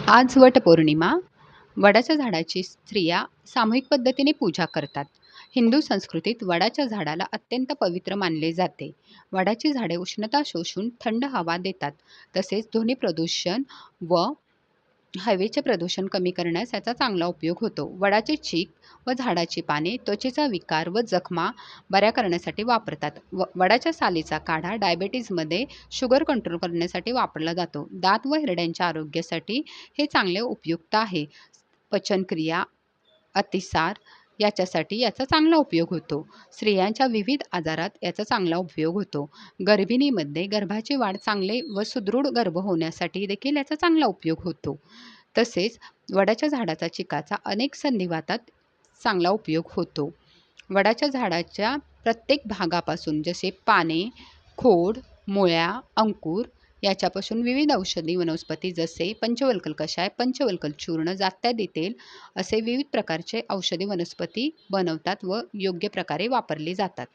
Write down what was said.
आज वटपौर्णिमा. वडाच्या झाडाची स्त्रिया सामूहिक पद्धतीने पूजा करतात. हिंदू संस्कृतीत वडाच्या झाडाला अत्यंत पवित्र मानले जाते. वडाची झाडे उष्णता शोषून थंड हवा देतात. तसेच ध्वनी प्रदूषण व हवेचे प्रदूषण कमी करण्यास याचा चांगला उपयोग होतो. वडाचे चीक व झाडाची पाने त्वचेचा विकार व जखमा बऱ्या करण्यासाठी वापरतात. वडाच्या सालीचा काढा डायबिटीजमध्ये शुगर कंट्रोल करण्यासाठी वापरला जातो. दात व हिरड्यांच्या आरोग्यासाठी हे चांगले उपयुक्त आहे. पचनक्रिया, अतिसार याच्यासाठी याचा चांगला उपयोग होतो. स्त्रियांच्या विविध आजारात याचा चांगला उपयोग होतो. गर्भिणीमध्ये गर्भाची वाढ चांगले व सुदृढ गर्भ होण्यासाठी देखील याचा चांगला उपयोग होतो. तसेच वडाच्या झाडाचा चिकाचा अनेक संधिवातात चांगला उपयोग होतो. वडाच्या झाडाच्या प्रत्येक भागापासून जसे पाने, खोड, मुळ्या, अंकुर याच्यापासून विविध औषधी वनस्पती जसे पंचवल्कल कषाय, पंचवल्कल चूर्ण, जात्यादी तेल असे विविध प्रकारचे औषधी वनस्पती बनवतात व योग्य प्रकारे वापरली जातात.